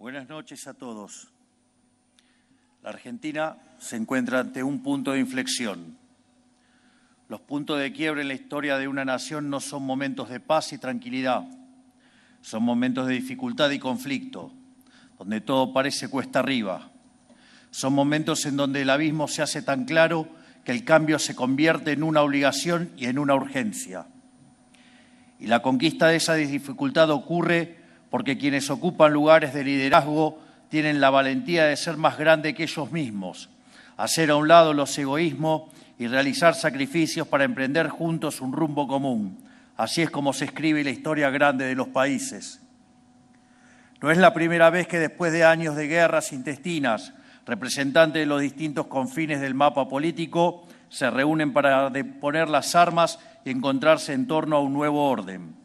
Buenas noches a todos. La Argentina se encuentra ante un punto de inflexión. Los puntos de quiebre en la historia de una nación no son momentos de paz y tranquilidad, son momentos de dificultad y conflicto, donde todo parece cuesta arriba. Son momentos en donde el abismo se hace tan claro que el cambio se convierte en una obligación y en una urgencia. Y la conquista de esa dificultad ocurre porque quienes ocupan lugares de liderazgo tienen la valentía de ser más grandes que ellos mismos, hacer a un lado los egoísmos y realizar sacrificios para emprender juntos un rumbo común. Así es como se escribe la historia grande de los países. No es la primera vez que después de años de guerras intestinas, representantes de los distintos confines del mapa político se reúnen para deponer las armas y encontrarse en torno a un nuevo orden.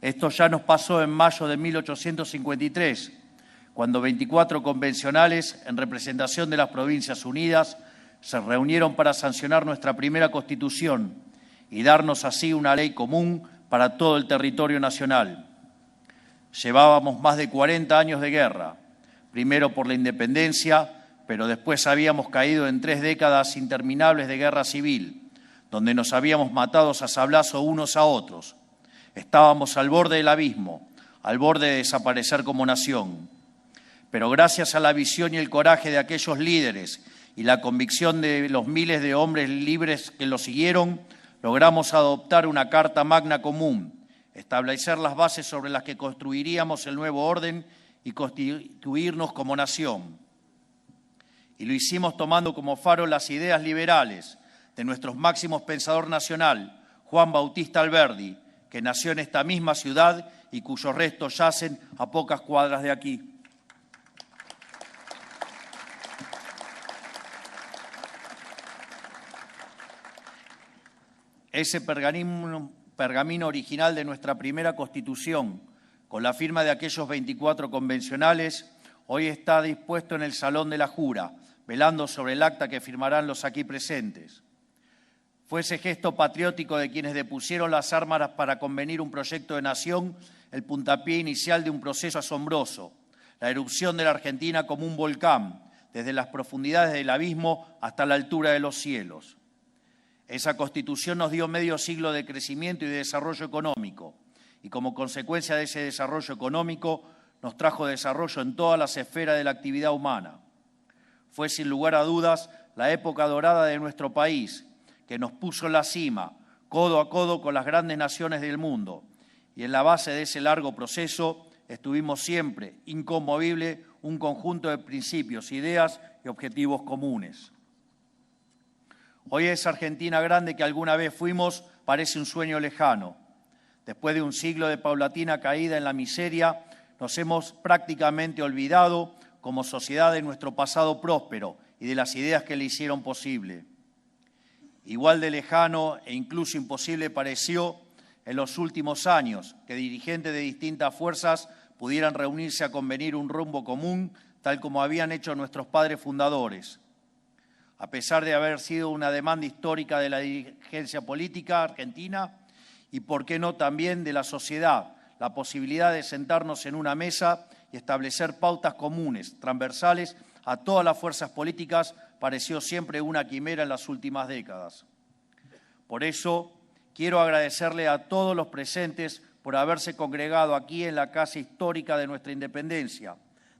Esto ya nos pasó en mayo de 1853, cuando 24 convencionales, en representación de las Provincias Unidas, se reunieron para sancionar nuestra primera Constitución y darnos así una ley común para todo el territorio nacional. Llevábamos más de 40 años de guerra, primero por la independencia, pero después habíamos caído en 3 décadas interminables de guerra civil, donde nos habíamos matado a sablazo unos a otros. Estábamos al borde del abismo, al borde de desaparecer como nación. Pero gracias a la visión y el coraje de aquellos líderes y la convicción de los miles de hombres libres que los siguieron, logramos adoptar una Carta Magna común, establecer las bases sobre las que construiríamos el nuevo orden y constituirnos como nación. Y lo hicimos tomando como faro las ideas liberales de nuestro máximo pensador nacional, Juan Bautista Alberdi, que nació en esta misma ciudad y cuyos restos yacen a pocas cuadras de aquí. Ese pergamino original de nuestra primera Constitución, con la firma de aquellos 24 convencionales, hoy está dispuesto en el Salón de la Jura, velando sobre el acta que firmarán los aquí presentes. Fue ese gesto patriótico de quienes depusieron las armas para convenir un proyecto de nación el puntapié inicial de un proceso asombroso, la erupción de la Argentina como un volcán, desde las profundidades del abismo hasta la altura de los cielos. Esa Constitución nos dio medio siglo de crecimiento y de desarrollo económico, y como consecuencia de ese desarrollo económico nos trajo desarrollo en todas las esferas de la actividad humana. Fue sin lugar a dudas la época dorada de nuestro país, que nos puso en la cima, codo a codo con las grandes naciones del mundo. Y en la base de ese largo proceso estuvimos siempre, inconmovible, un conjunto de principios, ideas y objetivos comunes. Hoy esa Argentina grande que alguna vez fuimos parece un sueño lejano. Después de un siglo de paulatina caída en la miseria, nos hemos prácticamente olvidado como sociedad de nuestro pasado próspero y de las ideas que le hicieron posible. Igual de lejano e incluso imposible pareció en los últimos años que dirigentes de distintas fuerzas pudieran reunirse a convenir un rumbo común, tal como habían hecho nuestros padres fundadores. A pesar de haber sido una demanda histórica de la dirigencia política argentina y, por qué no, también de la sociedad, la posibilidad de sentarnos en una mesa y establecer pautas comunes, transversales a todas las fuerzas políticas, pareció siempre una quimera en las últimas décadas. Por eso, quiero agradecerle a todos los presentes por haberse congregado aquí en la casa histórica de nuestra independencia,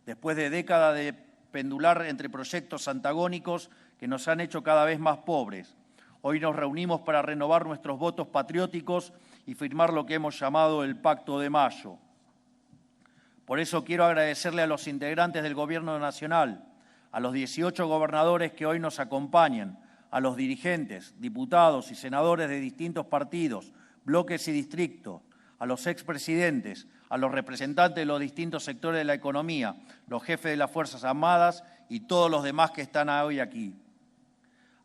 después de décadas de pendular entre proyectos antagónicos que nos han hecho cada vez más pobres. Hoy nos reunimos para renovar nuestros votos patrióticos y firmar lo que hemos llamado el Pacto de Mayo. Por eso quiero agradecerle a los integrantes del Gobierno Nacional, a los 18 gobernadores que hoy nos acompañan, a los dirigentes, diputados y senadores de distintos partidos, bloques y distritos, a los expresidentes, a los representantes de los distintos sectores de la economía, los jefes de las Fuerzas Armadas y todos los demás que están hoy aquí.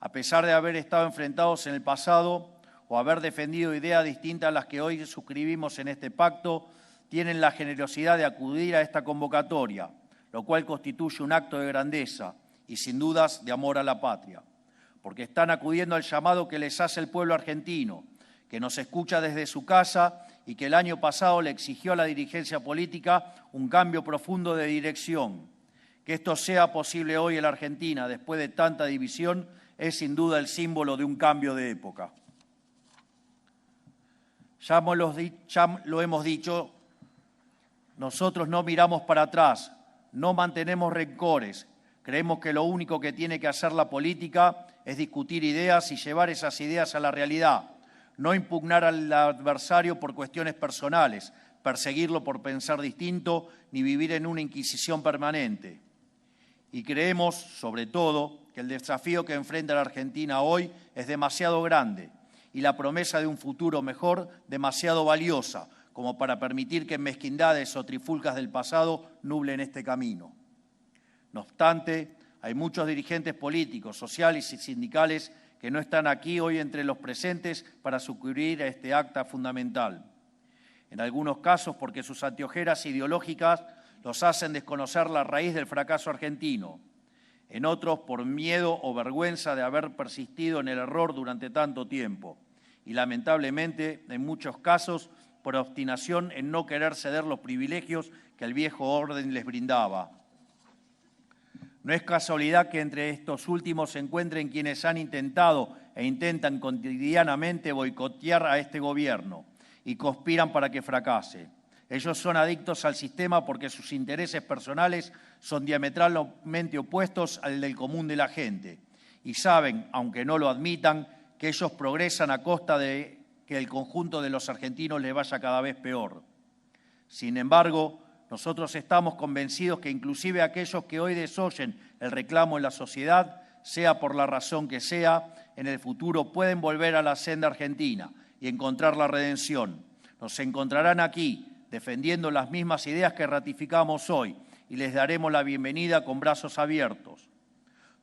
A pesar de haber estado enfrentados en el pasado o haber defendido ideas distintas a las que hoy suscribimos en este pacto, tienen la generosidad de acudir a esta convocatoria, lo cual constituye un acto de grandeza y sin dudas de amor a la patria, porque están acudiendo al llamado que les hace el pueblo argentino, que nos escucha desde su casa y que el año pasado le exigió a la dirigencia política un cambio profundo de dirección. Que esto sea posible hoy en la Argentina, después de tanta división, es sin duda el símbolo de un cambio de época. Ya lo hemos dicho, nosotros no miramos para atrás, no mantenemos rencores. Creemos que lo único que tiene que hacer la política es discutir ideas y llevar esas ideas a la realidad, no impugnar al adversario por cuestiones personales, perseguirlo por pensar distinto, ni vivir en una inquisición permanente. Y creemos, sobre todo, que el desafío que enfrenta la Argentina hoy es demasiado grande y la promesa de un futuro mejor demasiado valiosa como para permitir que mezquindades o trifulcas del pasado nublen este camino. No obstante, hay muchos dirigentes políticos, sociales y sindicales que no están aquí hoy entre los presentes para sucumbir a este acta fundamental. En algunos casos porque sus anteojeras ideológicas los hacen desconocer la raíz del fracaso argentino. En otros por miedo o vergüenza de haber persistido en el error durante tanto tiempo. Y lamentablemente, en muchos casos, por obstinación en no querer ceder los privilegios que el viejo orden les brindaba. No es casualidad que entre estos últimos se encuentren quienes han intentado e intentan cotidianamente boicotear a este gobierno y conspiran para que fracase. Ellos son adictos al sistema porque sus intereses personales son diametralmente opuestos al del común de la gente y saben, aunque no lo admitan, que ellos progresan a costa de que el conjunto de los argentinos les vaya cada vez peor. Sin embargo, nosotros estamos convencidos que inclusive aquellos que hoy desoyen el reclamo en la sociedad, sea por la razón que sea, en el futuro pueden volver a la senda argentina y encontrar la redención. Nos encontrarán aquí, defendiendo las mismas ideas que ratificamos hoy, y les daremos la bienvenida con brazos abiertos.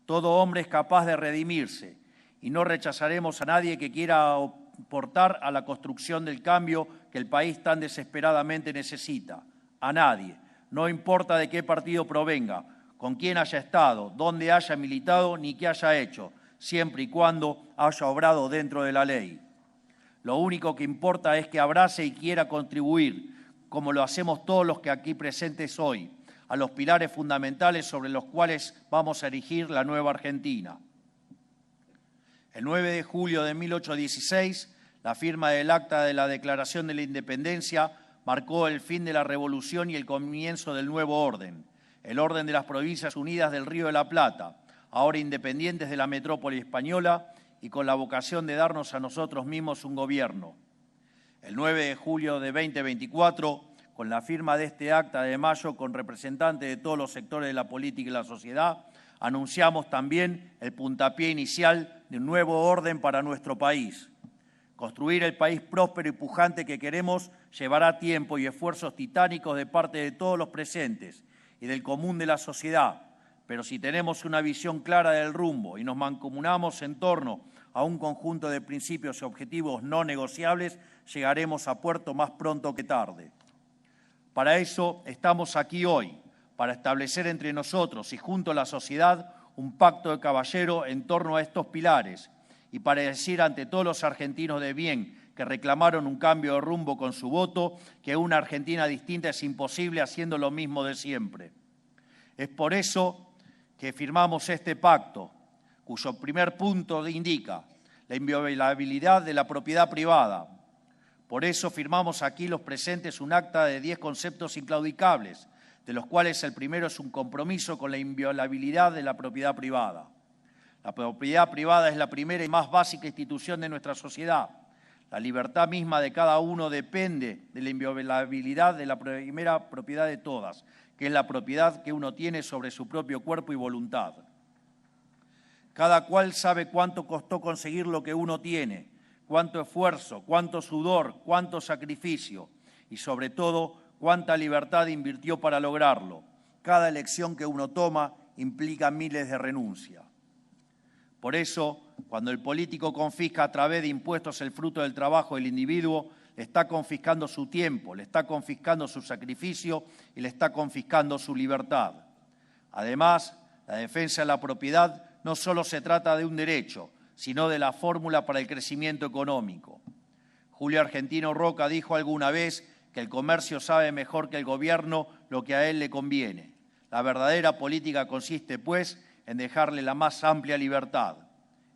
Todo hombre es capaz de redimirse, y no rechazaremos a nadie que quiera aportar a la construcción del cambio que el país tan desesperadamente necesita. A nadie, no importa de qué partido provenga, con quién haya estado, dónde haya militado ni qué haya hecho, siempre y cuando haya obrado dentro de la ley. Lo único que importa es que abrace y quiera contribuir, como lo hacemos todos los que aquí presentes hoy, a los pilares fundamentales sobre los cuales vamos a erigir la nueva Argentina. El 9 de julio de 1816, la firma del Acta de la Declaración de la Independencia marcó el fin de la revolución y el comienzo del nuevo orden, el orden de las Provincias Unidas del Río de la Plata, ahora independientes de la metrópoli española y con la vocación de darnos a nosotros mismos un gobierno. El 9 de julio de 2024, con la firma de este acta de mayo con representantes de todos los sectores de la política y la sociedad, anunciamos también el puntapié inicial de un nuevo orden para nuestro país. Construir el país próspero y pujante que queremos llevará tiempo y esfuerzos titánicos de parte de todos los presentes y del común de la sociedad, pero si tenemos una visión clara del rumbo y nos mancomunamos en torno a un conjunto de principios y objetivos no negociables, llegaremos a puerto más pronto que tarde. Para eso estamos aquí hoy, para establecer entre nosotros y junto a la sociedad un pacto de caballero en torno a estos pilares y para decir ante todos los argentinos de bien que reclamaron un cambio de rumbo con su voto que una Argentina distinta es imposible haciendo lo mismo de siempre. Es por eso que firmamos este pacto, cuyo primer punto indica la inviolabilidad de la propiedad privada. Por eso firmamos aquí los presentes un acta de 10 conceptos inclaudicables, de los cuales el primero es un compromiso con la inviolabilidad de la propiedad privada. La propiedad privada es la primera y más básica institución de nuestra sociedad. La libertad misma de cada uno depende de la inviolabilidad de la primera propiedad de todas, que es la propiedad que uno tiene sobre su propio cuerpo y voluntad. Cada cual sabe cuánto costó conseguir lo que uno tiene, cuánto esfuerzo, cuánto sudor, cuánto sacrificio y sobre todo cuánta libertad invirtió para lograrlo. Cada elección que uno toma implica miles de renuncias. Por eso, cuando el político confisca a través de impuestos el fruto del trabajo del individuo, le está confiscando su tiempo, le está confiscando su sacrificio y le está confiscando su libertad. Además, la defensa de la propiedad no solo se trata de un derecho, sino de la fórmula para el crecimiento económico. Julio Argentino Roca dijo alguna vez que el comercio sabe mejor que el gobierno lo que a él le conviene. La verdadera política consiste, pues, en dejarle la más amplia libertad.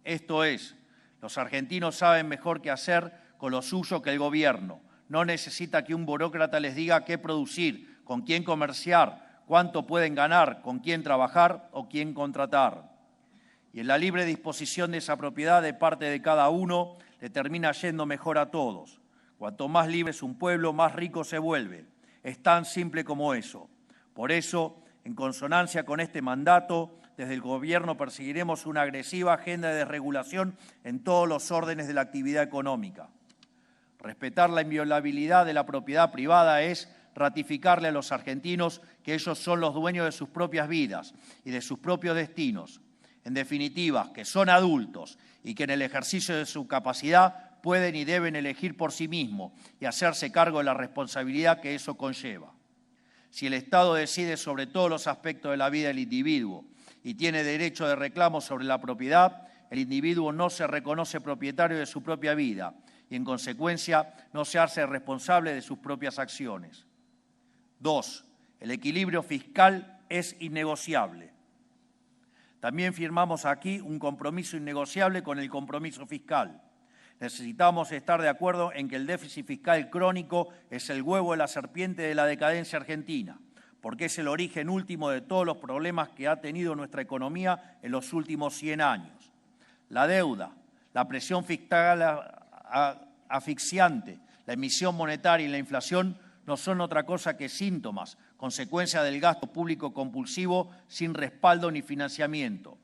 Esto es, los argentinos saben mejor qué hacer con lo suyo que el gobierno. No necesita que un burócrata les diga qué producir, con quién comerciar, cuánto pueden ganar, con quién trabajar o quién contratar. Y en la libre disposición de esa propiedad de parte de cada uno le termina yendo mejor a todos. Cuanto más libre es un pueblo, más rico se vuelve. Es tan simple como eso. Por eso, en consonancia con este mandato, desde el Gobierno perseguiremos una agresiva agenda de desregulación en todos los órdenes de la actividad económica. Respetar la inviolabilidad de la propiedad privada es ratificarle a los argentinos que ellos son los dueños de sus propias vidas y de sus propios destinos. En definitiva, que son adultos y que en el ejercicio de su capacidad pueden y deben elegir por sí mismos y hacerse cargo de la responsabilidad que eso conlleva. Si el Estado decide sobre todos los aspectos de la vida del individuo y tiene derecho de reclamo sobre la propiedad, el individuo no se reconoce propietario de su propia vida y, en consecuencia, no se hace responsable de sus propias acciones. 2. El equilibrio fiscal es innegociable. También firmamos aquí un compromiso innegociable con el compromiso fiscal. Necesitamos estar de acuerdo en que el déficit fiscal crónico es el huevo de la serpiente de la decadencia argentina, porque es el origen último de todos los problemas que ha tenido nuestra economía en los últimos 100 años. La deuda, la presión fiscal asfixiante, la emisión monetaria y la inflación no son otra cosa que síntomas, consecuencia del gasto público compulsivo sin respaldo ni financiamiento.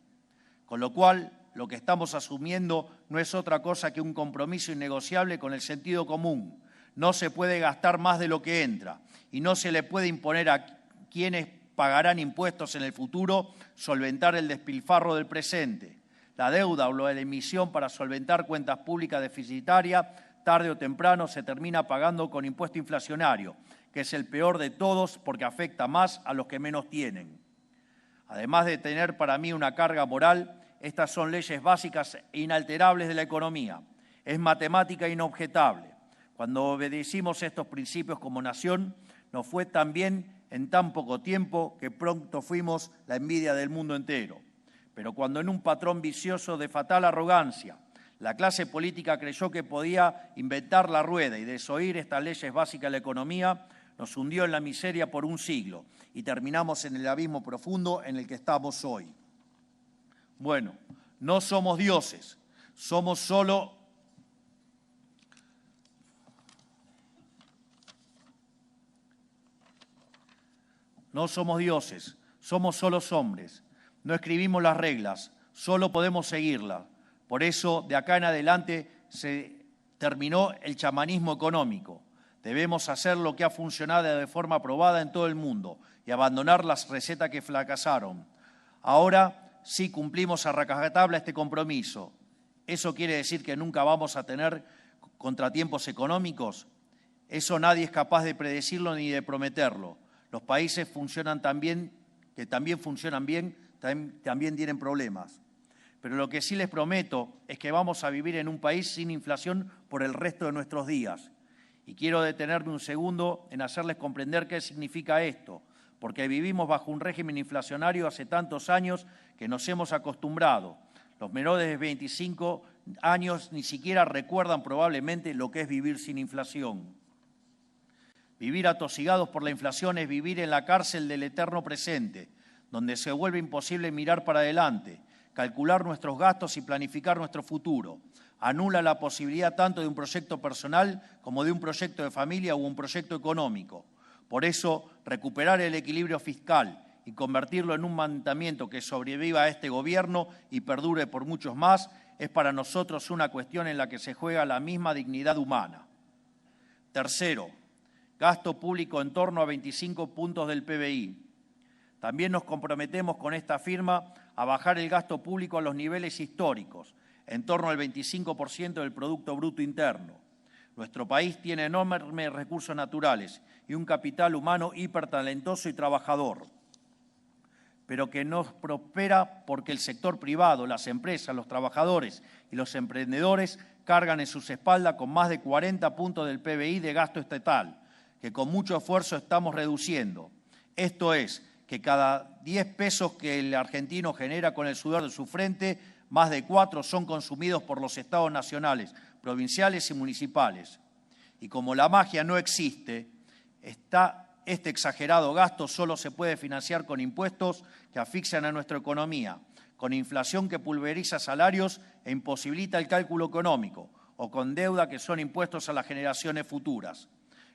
Con lo cual, lo que estamos asumiendo no es otra cosa que un compromiso innegociable con el sentido común. No se puede gastar más de lo que entra y no se le puede imponer a quienes pagarán impuestos en el futuro solventar el despilfarro del presente. La deuda o la emisión para solventar cuentas públicas deficitarias, tarde o temprano se termina pagando con impuesto inflacionario, que es el peor de todos porque afecta más a los que menos tienen. Además de tener para mí una carga moral, estas son leyes básicas e inalterables de la economía. Es matemática inobjetable. Cuando obedecimos estos principios como nación, nos fue tan bien en tan poco tiempo que pronto fuimos la envidia del mundo entero. Pero cuando en un patrón vicioso de fatal arrogancia, la clase política creyó que podía inventar la rueda y desoír estas leyes básicas de la economía, nos hundió en la miseria por un siglo y terminamos en el abismo profundo en el que estamos hoy. Bueno, no somos dioses, somos solo hombres. No escribimos las reglas, solo podemos seguirlas. Por eso, de acá en adelante, se terminó el chamanismo económico. Debemos hacer lo que ha funcionado de forma aprobada en todo el mundo y abandonar las recetas que fracasaron. Ahora sí cumplimos a rajatabla este compromiso. ¿Eso quiere decir que nunca vamos a tener contratiempos económicos? Eso nadie es capaz de predecirlo ni de prometerlo. Los países que también funcionan bien, también tienen problemas. Pero lo que sí les prometo es que vamos a vivir en un país sin inflación por el resto de nuestros días. Y quiero detenerme un segundo en hacerles comprender qué significa esto, porque vivimos bajo un régimen inflacionario hace tantos años que nos hemos acostumbrado. Los menores de 25 años ni siquiera recuerdan probablemente lo que es vivir sin inflación. Vivir atosigados por la inflación es vivir en la cárcel del eterno presente, donde se vuelve imposible mirar para adelante, calcular nuestros gastos y planificar nuestro futuro. Anula la posibilidad tanto de un proyecto personal como de un proyecto de familia o un proyecto económico. Por eso, recuperar el equilibrio fiscal y convertirlo en un mandamiento que sobreviva a este gobierno y perdure por muchos más es para nosotros una cuestión en la que se juega la misma dignidad humana. Tercero, gasto público en torno a 25 puntos del PBI. También nos comprometemos con esta firma a bajar el gasto público a los niveles históricos, en torno al 25% del Producto Bruto Interno. Nuestro país tiene enormes recursos naturales y un capital humano hipertalentoso y trabajador, pero que no prospera porque el sector privado, las empresas, los trabajadores y los emprendedores cargan en sus espaldas con más de 40 puntos del PBI de gasto estatal, que con mucho esfuerzo estamos reduciendo. Esto es, que cada 10 pesos que el argentino genera con el sudor de su frente, más de 4 son consumidos por los estados nacionales, provinciales y municipales. Y como la magia no existe, este exagerado gasto solo se puede financiar con impuestos que asfixian a nuestra economía, con inflación que pulveriza salarios e imposibilita el cálculo económico, o con deuda que son impuestos a las generaciones futuras.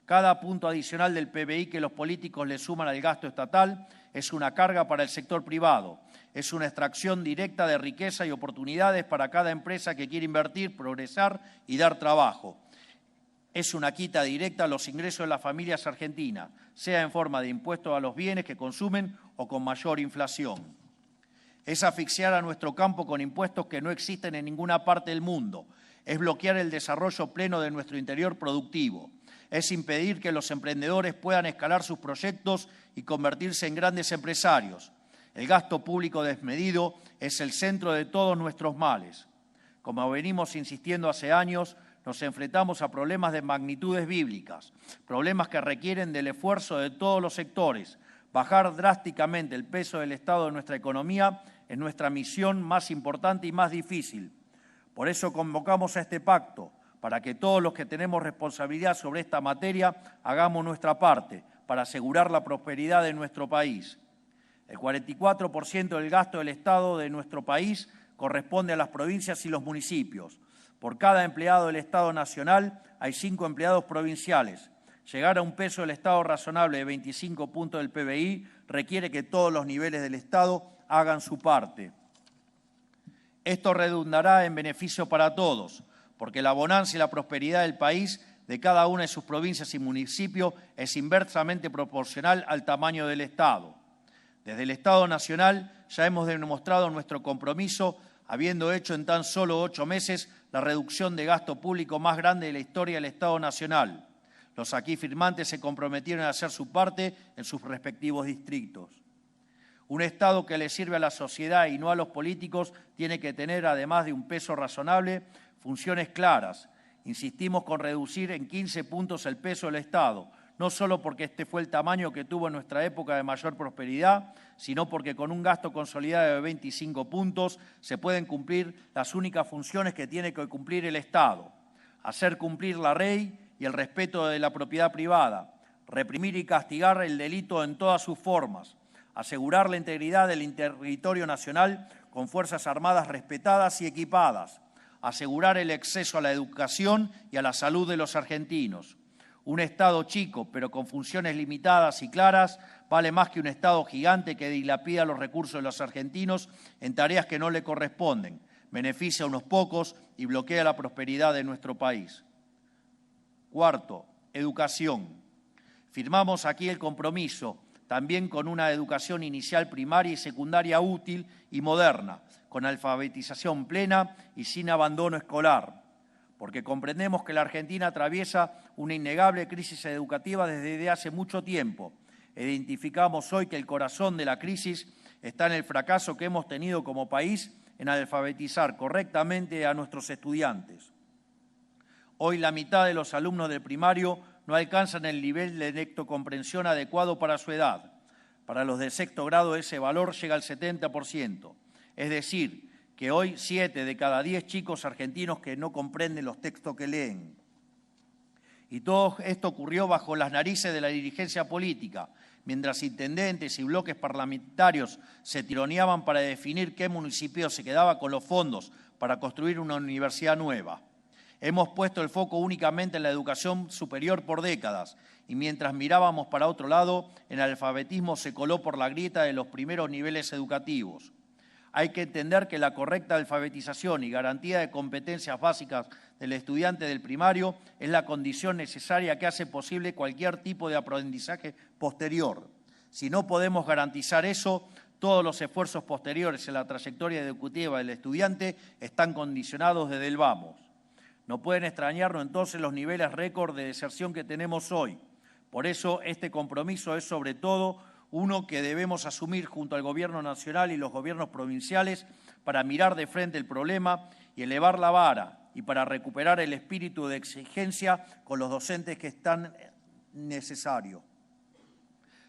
Cada punto adicional del PBI que los políticos le suman al gasto estatal es una carga para el sector privado, es una extracción directa de riqueza y oportunidades para cada empresa que quiere invertir, progresar y dar trabajo. Es una quita directa a los ingresos de las familias argentinas, sea en forma de impuestos a los bienes que consumen o con mayor inflación. Es asfixiar a nuestro campo con impuestos que no existen en ninguna parte del mundo. Es bloquear el desarrollo pleno de nuestro interior productivo. Es impedir que los emprendedores puedan escalar sus proyectos y convertirse en grandes empresarios. El gasto público desmedido es el centro de todos nuestros males. Como venimos insistiendo hace años, nos enfrentamos a problemas de magnitudes bíblicas, problemas que requieren del esfuerzo de todos los sectores. Bajar drásticamente el peso del Estado en nuestra economía es nuestra misión más importante y más difícil. Por eso convocamos a este pacto, para que todos los que tenemos responsabilidad sobre esta materia hagamos nuestra parte para asegurar la prosperidad de nuestro país. El 44% del gasto del Estado de nuestro país corresponde a las provincias y los municipios. Por cada empleado del Estado nacional hay 5 empleados provinciales. Llegar a un peso del Estado razonable de 25 puntos del PBI requiere que todos los niveles del Estado hagan su parte. Esto redundará en beneficio para todos, porque la bonanza y la prosperidad del país, de cada una de sus provincias y municipios, es inversamente proporcional al tamaño del Estado. Desde el Estado Nacional ya hemos demostrado nuestro compromiso, habiendo hecho en tan solo 8 meses la reducción de gasto público más grande de la historia del Estado Nacional. Los aquí firmantes se comprometieron a hacer su parte en sus respectivos distritos. Un Estado que le sirve a la sociedad y no a los políticos tiene que tener, además de un peso razonable, funciones claras. Insistimos con reducir en 15 puntos el peso del Estado, no solo porque este fue el tamaño que tuvo en nuestra época de mayor prosperidad, sino porque con un gasto consolidado de 25 puntos se pueden cumplir las únicas funciones que tiene que cumplir el Estado: hacer cumplir la ley y el respeto de la propiedad privada, reprimir y castigar el delito en todas sus formas, asegurar la integridad del territorio nacional con fuerzas armadas respetadas y equipadas, asegurar el acceso a la educación y a la salud de los argentinos. Un Estado chico, pero con funciones limitadas y claras, vale más que un Estado gigante que dilapida los recursos de los argentinos en tareas que no le corresponden, beneficia a unos pocos y bloquea la prosperidad de nuestro país. Cuarto, educación. Firmamos aquí el compromiso, también con una educación inicial, primaria y secundaria útil y moderna, con alfabetización plena y sin abandono escolar, porque comprendemos que la Argentina atraviesa una innegable crisis educativa desde hace mucho tiempo. Identificamos hoy que el corazón de la crisis está en el fracaso que hemos tenido como país en alfabetizar correctamente a nuestros estudiantes. Hoy la mitad de los alumnos del primario no alcanzan el nivel de lectocomprensión adecuado para su edad. Para los de sexto grado ese valor llega al 70%. Es decir, que hoy 7 de cada 10 chicos argentinos que no comprenden los textos que leen. Y todo esto ocurrió bajo las narices de la dirigencia política, mientras intendentes y bloques parlamentarios se tironeaban para definir qué municipio se quedaba con los fondos para construir una universidad nueva. Hemos puesto el foco únicamente en la educación superior por décadas y mientras mirábamos para otro lado, el analfabetismo se coló por la grieta de los primeros niveles educativos. Hay que entender que la correcta alfabetización y garantía de competencias básicas del estudiante del primario es la condición necesaria que hace posible cualquier tipo de aprendizaje posterior. Si no podemos garantizar eso, todos los esfuerzos posteriores en la trayectoria educativa del estudiante están condicionados desde el vamos. No pueden extrañarnos entonces los niveles récord de deserción que tenemos hoy. Por eso este compromiso es sobre todo uno que debemos asumir junto al Gobierno nacional y los gobiernos provinciales para mirar de frente el problema y elevar la vara y para recuperar el espíritu de exigencia con los docentes que es tan necesario.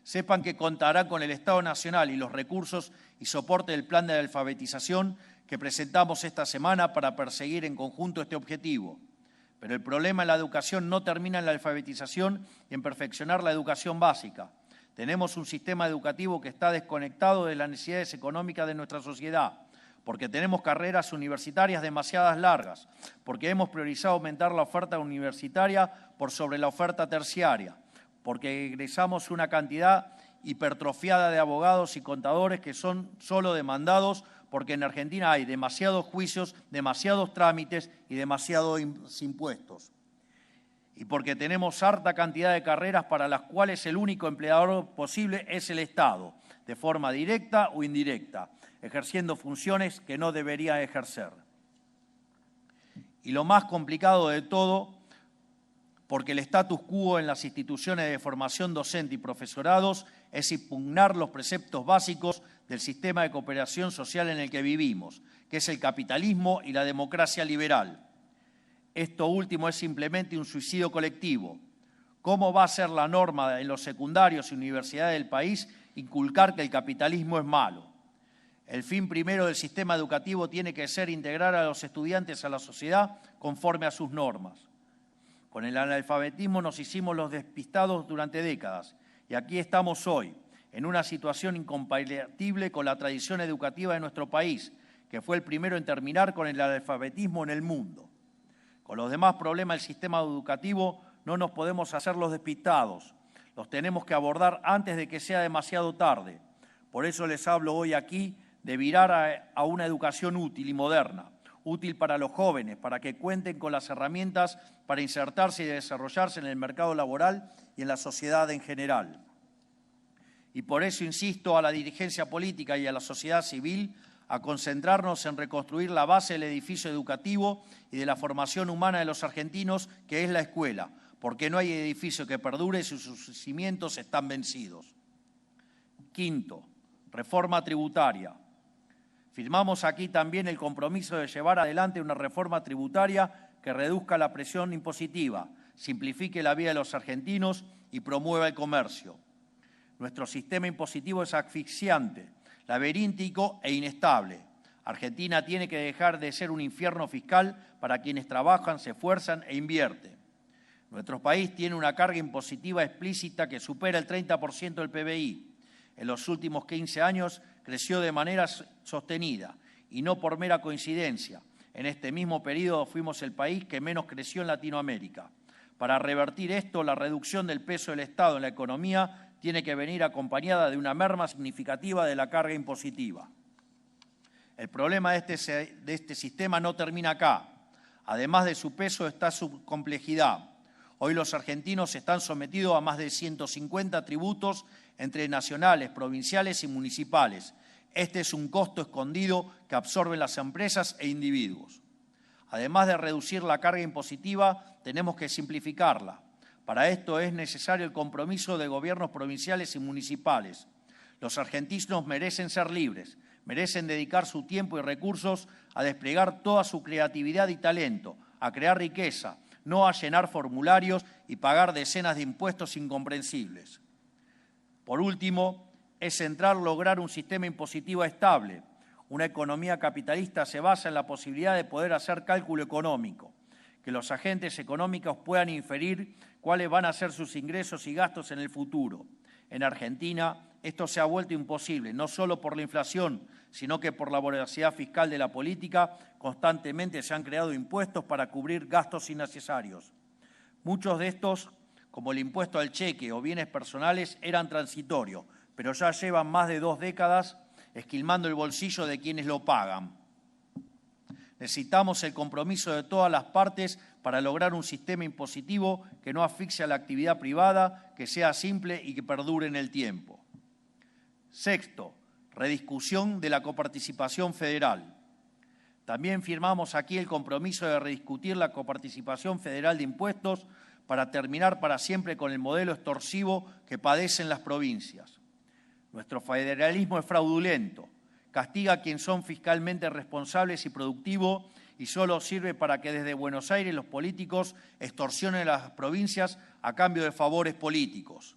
Sepan que contarán con el Estado Nacional y los recursos y soporte del plan de alfabetización que presentamos esta semana para perseguir en conjunto este objetivo. Pero el problema en la educación no termina en la alfabetización y en perfeccionar la educación básica. Tenemos un sistema educativo que está desconectado de las necesidades económicas de nuestra sociedad, porque tenemos carreras universitarias demasiadas largas, porque hemos priorizado aumentar la oferta universitaria por sobre la oferta terciaria, porque egresamos una cantidad hipertrofiada de abogados y contadores que son solo demandados porque en Argentina hay demasiados juicios, demasiados trámites y demasiados impuestos. Y porque tenemos harta cantidad de carreras para las cuales el único empleador posible es el Estado, de forma directa o indirecta, ejerciendo funciones que no debería ejercer. Y lo más complicado de todo, porque el status quo en las instituciones de formación docente y profesorados es impugnar los preceptos básicos del sistema de cooperación social en el que vivimos, que es el capitalismo y la democracia liberal. Esto último es simplemente un suicidio colectivo. ¿Cómo va a ser la norma en los secundarios y universidades del país inculcar que el capitalismo es malo? El fin primero del sistema educativo tiene que ser integrar a los estudiantes a la sociedad conforme a sus normas. Con el analfabetismo nos hicimos los despistados durante décadas y aquí estamos hoy, en una situación incompatible con la tradición educativa de nuestro país, que fue el primero en terminar con el analfabetismo en el mundo. Con los demás problemas del sistema educativo no nos podemos hacer los despistados, los tenemos que abordar antes de que sea demasiado tarde. Por eso les hablo hoy aquí de virar a una educación útil y moderna, útil para los jóvenes, para que cuenten con las herramientas para insertarse y desarrollarse en el mercado laboral y en la sociedad en general. Y por eso insisto a la dirigencia política y a la sociedad civil a concentrarnos en reconstruir la base del edificio educativo y de la formación humana de los argentinos, que es la escuela, porque no hay edificio que perdure si sus cimientos están vencidos. Quinto, reforma tributaria. Firmamos aquí también el compromiso de llevar adelante una reforma tributaria que reduzca la presión impositiva, simplifique la vida de los argentinos y promueva el comercio. Nuestro sistema impositivo es asfixiante, laberíntico e inestable. Argentina tiene que dejar de ser un infierno fiscal para quienes trabajan, se esfuerzan e invierten. Nuestro país tiene una carga impositiva explícita que supera el 30% del PBI. En los últimos 15 años creció de manera sostenida y no por mera coincidencia. En este mismo periodo fuimos el país que menos creció en Latinoamérica. Para revertir esto, la reducción del peso del Estado en la economía tiene que venir acompañada de una merma significativa de la carga impositiva. El problema de este sistema no termina acá. Además de su peso está su complejidad. Hoy los argentinos están sometidos a más de 150 tributos entre nacionales, provinciales y municipales. Este es un costo escondido que absorben las empresas e individuos. Además de reducir la carga impositiva, tenemos que simplificarla. Para esto es necesario el compromiso de gobiernos provinciales y municipales. Los argentinos merecen ser libres, merecen dedicar su tiempo y recursos a desplegar toda su creatividad y talento, a crear riqueza, no a llenar formularios y pagar decenas de impuestos incomprensibles. Por último, es central lograr un sistema impositivo estable. Una economía capitalista se basa en la posibilidad de poder hacer cálculo económico, que los agentes económicos puedan inferir cuáles van a ser sus ingresos y gastos en el futuro. En Argentina, esto se ha vuelto imposible, no solo por la inflación, sino que por la voracidad fiscal de la política, constantemente se han creado impuestos para cubrir gastos innecesarios. Muchos de estos, como el impuesto al cheque o bienes personales, eran transitorios, pero ya llevan más de 2 décadas esquilmando el bolsillo de quienes lo pagan. Necesitamos el compromiso de todas las partes para lograr un sistema impositivo que no asfixie a la actividad privada, que sea simple y que perdure en el tiempo. Sexto, rediscusión de la coparticipación federal. También firmamos aquí el compromiso de rediscutir la coparticipación federal de impuestos para terminar para siempre con el modelo extorsivo que padecen las provincias. Nuestro federalismo es fraudulento, castiga a quienes son fiscalmente responsables y productivos y solo sirve para que desde Buenos Aires los políticos extorsionen a las provincias a cambio de favores políticos.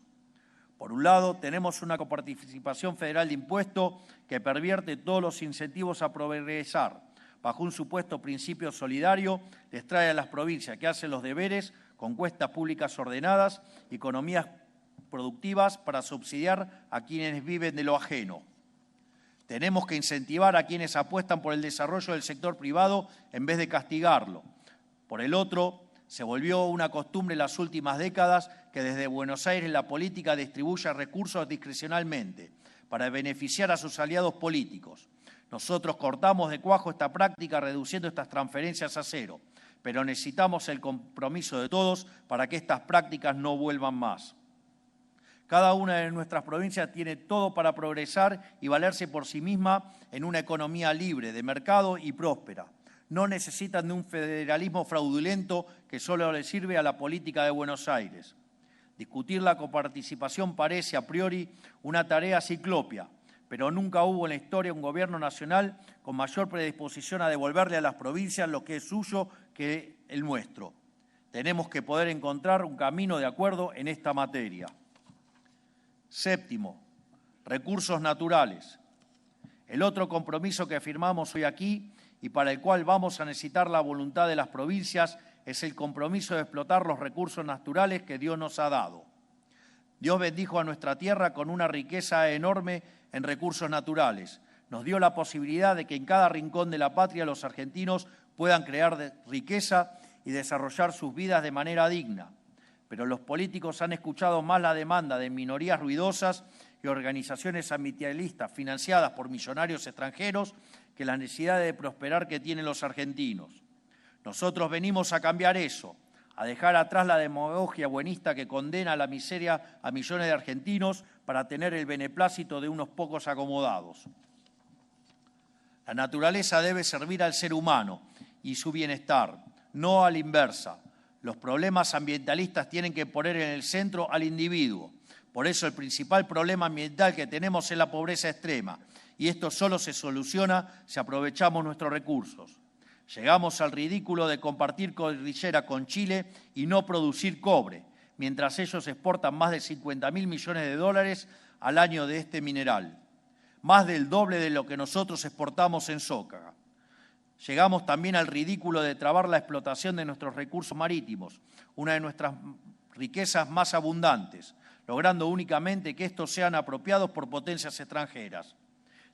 Por un lado, tenemos una coparticipación federal de impuestos que pervierte todos los incentivos a progresar. Bajo un supuesto principio solidario, les trae a las provincias que hacen los deberes con cuentas públicas ordenadas y economías productivas para subsidiar a quienes viven de lo ajeno. Tenemos que incentivar a quienes apuestan por el desarrollo del sector privado en vez de castigarlo. Por el otro, se volvió una costumbre en las últimas décadas que desde Buenos Aires la política distribuya recursos discrecionalmente para beneficiar a sus aliados políticos. Nosotros cortamos de cuajo esta práctica reduciendo estas transferencias a cero, pero necesitamos el compromiso de todos para que estas prácticas no vuelvan más. Cada una de nuestras provincias tiene todo para progresar y valerse por sí misma en una economía libre, de mercado y próspera. No necesitan de un federalismo fraudulento que solo le sirve a la política de Buenos Aires. Discutir la coparticipación parece a priori una tarea ciclópea, pero nunca hubo en la historia un gobierno nacional con mayor predisposición a devolverle a las provincias lo que es suyo que el nuestro. Tenemos que poder encontrar un camino de acuerdo en esta materia. Séptimo, recursos naturales. El otro compromiso que firmamos hoy aquí y para el cual vamos a necesitar la voluntad de las provincias es el compromiso de explotar los recursos naturales que Dios nos ha dado. Dios bendijo a nuestra tierra con una riqueza enorme en recursos naturales. Nos dio la posibilidad de que en cada rincón de la patria los argentinos puedan crear riqueza y desarrollar sus vidas de manera digna. Pero los políticos han escuchado más la demanda de minorías ruidosas y organizaciones ambientalistas financiadas por millonarios extranjeros que la necesidad de prosperar que tienen los argentinos. Nosotros venimos a cambiar eso, a dejar atrás la demagogia buenista que condena a la miseria a millones de argentinos para tener el beneplácito de unos pocos acomodados. La naturaleza debe servir al ser humano y su bienestar, no a la inversa. Los problemas ambientalistas tienen que poner en el centro al individuo. Por eso el principal problema ambiental que tenemos es la pobreza extrema, y esto solo se soluciona si aprovechamos nuestros recursos. Llegamos al ridículo de compartir cordillera con Chile y no producir cobre, mientras ellos exportan más de 50.000 millones de dólares al año de este mineral, más del doble de lo que nosotros exportamos en soja. Llegamos también al ridículo de trabar la explotación de nuestros recursos marítimos, una de nuestras riquezas más abundantes, logrando únicamente que estos sean apropiados por potencias extranjeras.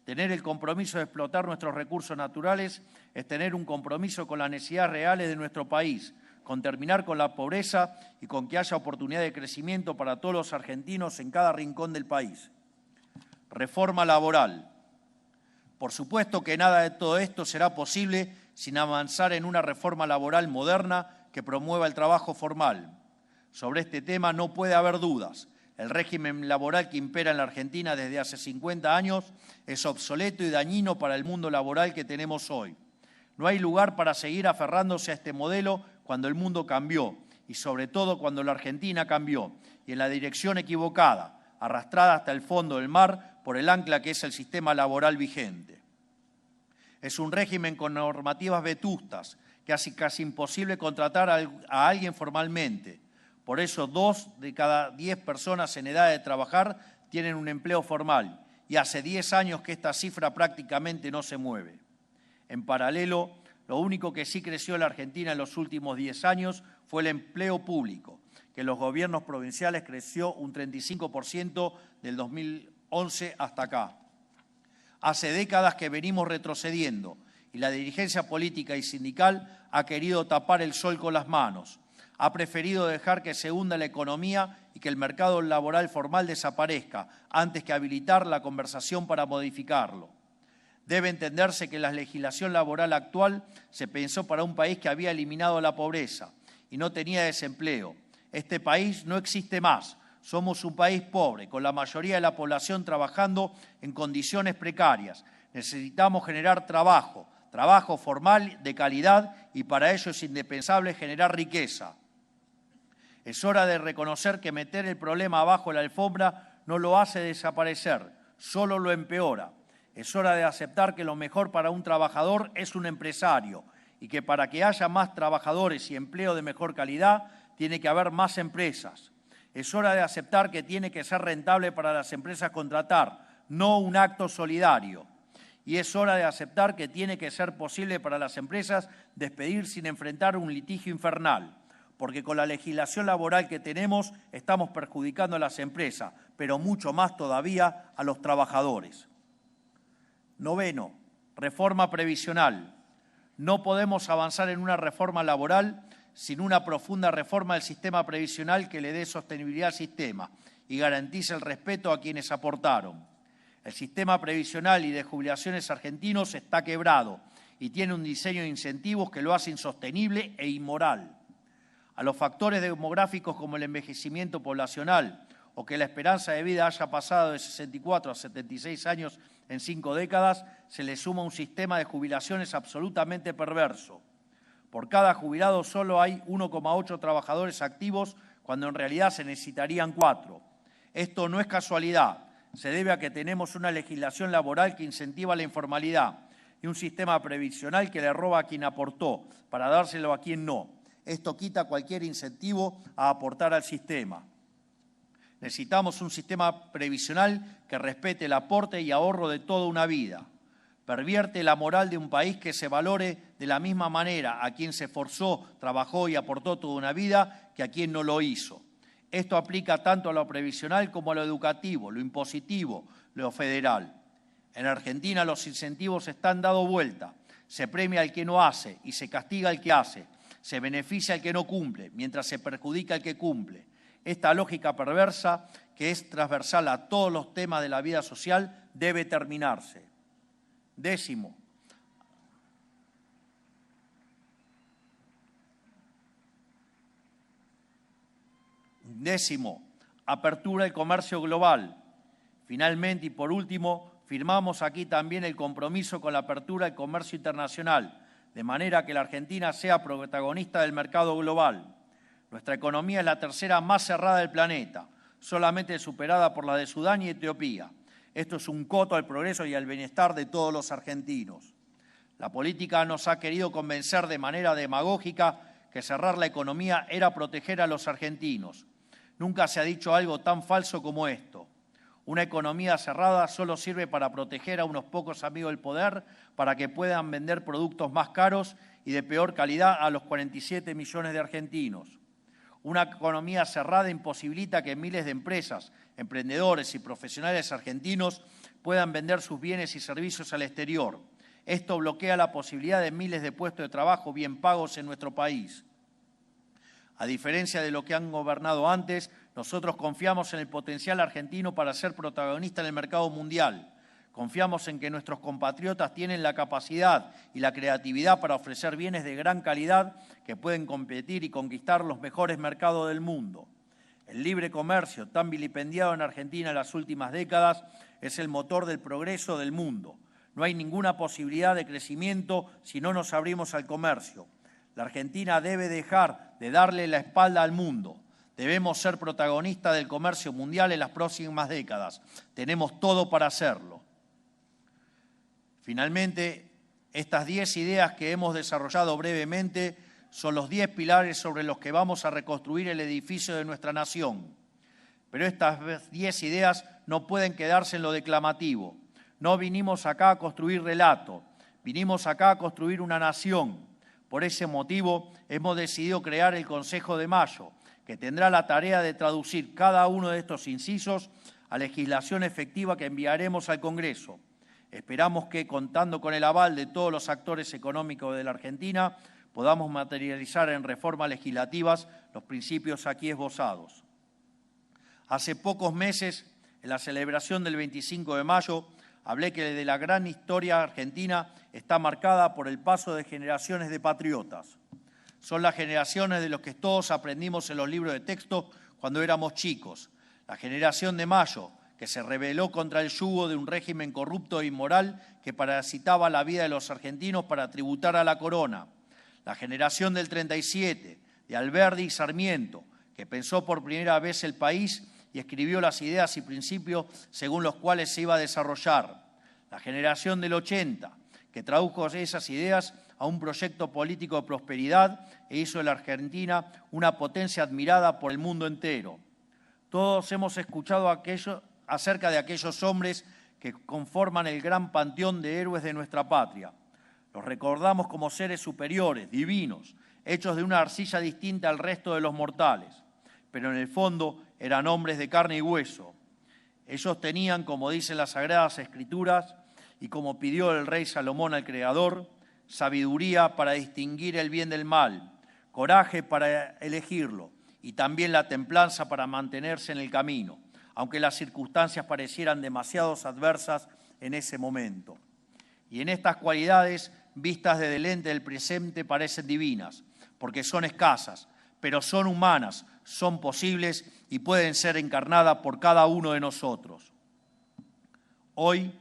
Tener el compromiso de explotar nuestros recursos naturales es tener un compromiso con las necesidades reales de nuestro país, con terminar con la pobreza y con que haya oportunidad de crecimiento para todos los argentinos en cada rincón del país. Reforma laboral. Por supuesto que nada de todo esto será posible sin avanzar en una reforma laboral moderna que promueva el trabajo formal. Sobre este tema no puede haber dudas. El régimen laboral que impera en la Argentina desde hace 50 años es obsoleto y dañino para el mundo laboral que tenemos hoy. No hay lugar para seguir aferrándose a este modelo cuando el mundo cambió y sobre todo cuando la Argentina cambió y en la dirección equivocada, arrastrada hasta el fondo del mar por el ancla que es el sistema laboral vigente. Es un régimen con normativas vetustas que hace casi imposible contratar a alguien formalmente. Por eso 2 de cada 10 personas en edad de trabajar tienen un empleo formal y hace 10 años que esta cifra prácticamente no se mueve. En paralelo, lo único que sí creció en la Argentina en los últimos 10 años fue el empleo público, que en los gobiernos provinciales creció un 35% del 2011 hasta acá. Hace décadas que venimos retrocediendo y la dirigencia política y sindical ha querido tapar el sol con las manos. Ha preferido dejar que se hunda la economía y que el mercado laboral formal desaparezca antes que habilitar la conversación para modificarlo. Debe entenderse que la legislación laboral actual se pensó para un país que había eliminado la pobreza y no tenía desempleo. Este país no existe más. Somos un país pobre, con la mayoría de la población trabajando en condiciones precarias. Necesitamos generar trabajo formal de calidad y para ello es indispensable generar riqueza. Es hora de reconocer que meter el problema abajo de la alfombra no lo hace desaparecer, solo lo empeora. Es hora de aceptar que lo mejor para un trabajador es un empresario y que para que haya más trabajadores y empleo de mejor calidad, tiene que haber más empresas. Es hora de aceptar que tiene que ser rentable para las empresas contratar, no un acto solidario. Y es hora de aceptar que tiene que ser posible para las empresas despedir sin enfrentar un litigio infernal, porque con la legislación laboral que tenemos estamos perjudicando a las empresas, pero mucho más todavía a los trabajadores. Noveno, reforma previsional. No podemos avanzar en una reforma laboral sin una profunda reforma del sistema previsional que le dé sostenibilidad al sistema y garantice el respeto a quienes aportaron. El sistema previsional y de jubilaciones argentinos está quebrado y tiene un diseño de incentivos que lo hace insostenible e inmoral. A los factores demográficos como el envejecimiento poblacional o que la esperanza de vida haya pasado de 64 a 76 años en 5 décadas, se le suma un sistema de jubilaciones absolutamente perverso. Por cada jubilado solo hay 1,8 trabajadores activos, cuando en realidad se necesitarían 4. Esto no es casualidad, se debe a que tenemos una legislación laboral que incentiva la informalidad y un sistema previsional que le roba a quien aportó para dárselo a quien no. Esto quita cualquier incentivo a aportar al sistema. Necesitamos un sistema previsional que respete el aporte y ahorro de toda una vida. Pervierte la moral de un país que se valore de la misma manera a quien se esforzó, trabajó y aportó toda una vida que a quien no lo hizo. Esto aplica tanto a lo previsional como a lo educativo, lo impositivo, lo federal. En Argentina los incentivos están dando vuelta. Se premia al que no hace y se castiga al que hace. Se beneficia al que no cumple, mientras se perjudica al que cumple. Esta lógica perversa, que es transversal a todos los temas de la vida social, debe terminarse. Décimo, apertura del comercio global. Finalmente y por último, firmamos aquí también el compromiso con la apertura del comercio internacional, de manera que la Argentina sea protagonista del mercado global. Nuestra economía es la tercera más cerrada del planeta, solamente superada por la de Sudán y Etiopía. Esto es un coto al progreso y al bienestar de todos los argentinos. La política nos ha querido convencer de manera demagógica que cerrar la economía era proteger a los argentinos. Nunca se ha dicho algo tan falso como esto. Una economía cerrada solo sirve para proteger a unos pocos amigos del poder para que puedan vender productos más caros y de peor calidad a los 47 millones de argentinos. Una economía cerrada imposibilita que miles de empresas, emprendedores y profesionales argentinos puedan vender sus bienes y servicios al exterior. Esto bloquea la posibilidad de miles de puestos de trabajo bien pagos en nuestro país. A diferencia de lo que han gobernado antes, nosotros confiamos en el potencial argentino para ser protagonista en el mercado mundial. Confiamos en que nuestros compatriotas tienen la capacidad y la creatividad para ofrecer bienes de gran calidad que pueden competir y conquistar los mejores mercados del mundo. El libre comercio, tan vilipendiado en Argentina en las últimas décadas, es el motor del progreso del mundo. No hay ninguna posibilidad de crecimiento si no nos abrimos al comercio. La Argentina debe dejar de darle la espalda al mundo. Debemos ser protagonistas del comercio mundial en las próximas décadas. Tenemos todo para hacerlo. Finalmente, estas 10 ideas que hemos desarrollado brevemente son los 10 pilares sobre los que vamos a reconstruir el edificio de nuestra nación. Pero estas 10 ideas no pueden quedarse en lo declamativo. No vinimos acá a construir relato, vinimos acá a construir una nación. Por ese motivo hemos decidido crear el Consejo de Mayo, que tendrá la tarea de traducir cada uno de estos incisos a legislación efectiva que enviaremos al Congreso. Esperamos que, contando con el aval de todos los actores económicos de la Argentina, podamos materializar en reformas legislativas los principios aquí esbozados. Hace pocos meses, en la celebración del 25 de mayo, hablé que de la gran historia argentina está marcada por el paso de generaciones de patriotas. Son las generaciones de los que todos aprendimos en los libros de texto cuando éramos chicos. La generación de Mayo, que se rebeló contra el yugo de un régimen corrupto e inmoral que parasitaba la vida de los argentinos para tributar a la corona. La generación del 37, de Alberdi y Sarmiento, que pensó por primera vez el país y escribió las ideas y principios según los cuales se iba a desarrollar. La generación del 80, que tradujo esas ideas a un proyecto político de prosperidad e hizo de la Argentina una potencia admirada por el mundo entero. Todos hemos escuchado acerca de aquellos hombres que conforman el gran panteón de héroes de nuestra patria. Los recordamos como seres superiores, divinos, hechos de una arcilla distinta al resto de los mortales, pero en el fondo eran hombres de carne y hueso. Ellos tenían, como dicen las Sagradas Escrituras, y como pidió el rey Salomón al Creador, sabiduría para distinguir el bien del mal, coraje para elegirlo y también la templanza para mantenerse en el camino, aunque las circunstancias parecieran demasiado adversas en ese momento. Y en estas cualidades, vistas desde el lente del presente, parecen divinas, porque son escasas, pero son humanas, son posibles y pueden ser encarnadas por cada uno de nosotros. Hoy,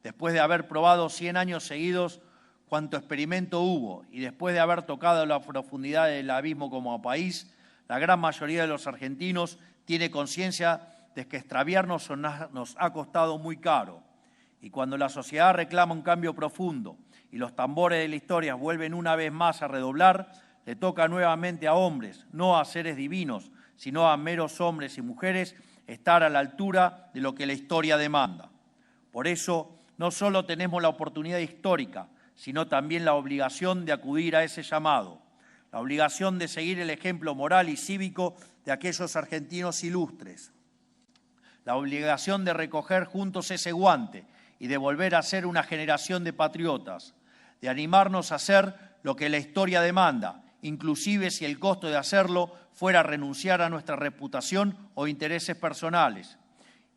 después de haber probado 100 años seguidos cuanto experimento hubo y después de haber tocado la profundidad del abismo como país, la gran mayoría de los argentinos tiene conciencia de que extraviarnos nos ha costado muy caro. Y cuando la sociedad reclama un cambio profundo y los tambores de la historia vuelven una vez más a redoblar, le toca nuevamente a hombres, no a seres divinos, sino a meros hombres y mujeres, estar a la altura de lo que la historia demanda. Por eso, no solo tenemos la oportunidad histórica, sino también la obligación de acudir a ese llamado, la obligación de seguir el ejemplo moral y cívico de aquellos argentinos ilustres, la obligación de recoger juntos ese guante y de volver a ser una generación de patriotas, de animarnos a hacer lo que la historia demanda, inclusive si el costo de hacerlo fuera renunciar a nuestra reputación o intereses personales,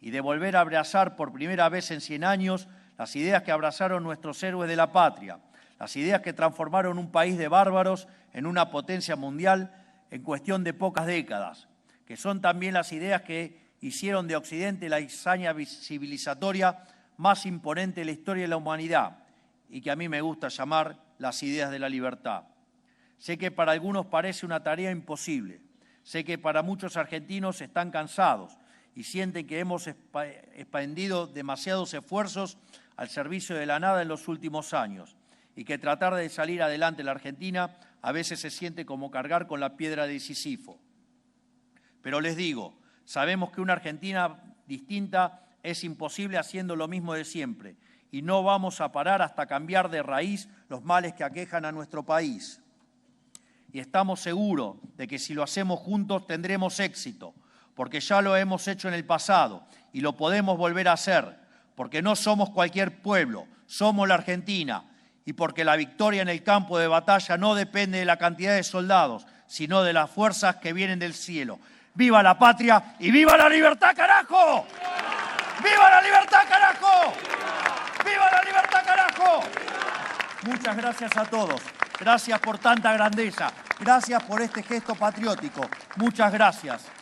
y de volver a abrazar por primera vez en 100 años las ideas que abrazaron nuestros héroes de la patria, las ideas que transformaron un país de bárbaros en una potencia mundial en cuestión de pocas décadas, que son también las ideas que hicieron de Occidente la hazaña civilizatoria más imponente de la historia de la humanidad y que a mí me gusta llamar las ideas de la libertad. Sé que para algunos parece una tarea imposible, sé que para muchos argentinos están cansados y sienten que hemos expendido demasiados esfuerzos al servicio de la nada en los últimos años y que tratar de salir adelante en la Argentina a veces se siente como cargar con la piedra de Sísifo. Pero les digo, sabemos que una Argentina distinta es imposible haciendo lo mismo de siempre y no vamos a parar hasta cambiar de raíz los males que aquejan a nuestro país. Y estamos seguros de que si lo hacemos juntos tendremos éxito, porque ya lo hemos hecho en el pasado y lo podemos volver a hacer, porque no somos cualquier pueblo, somos la Argentina, y porque la victoria en el campo de batalla no depende de la cantidad de soldados, sino de las fuerzas que vienen del cielo. ¡Viva la patria y viva la libertad, carajo! ¡Viva la libertad, carajo! ¡Viva la libertad, carajo! Muchas gracias a todos. Gracias por tanta grandeza. Gracias por este gesto patriótico. Muchas gracias.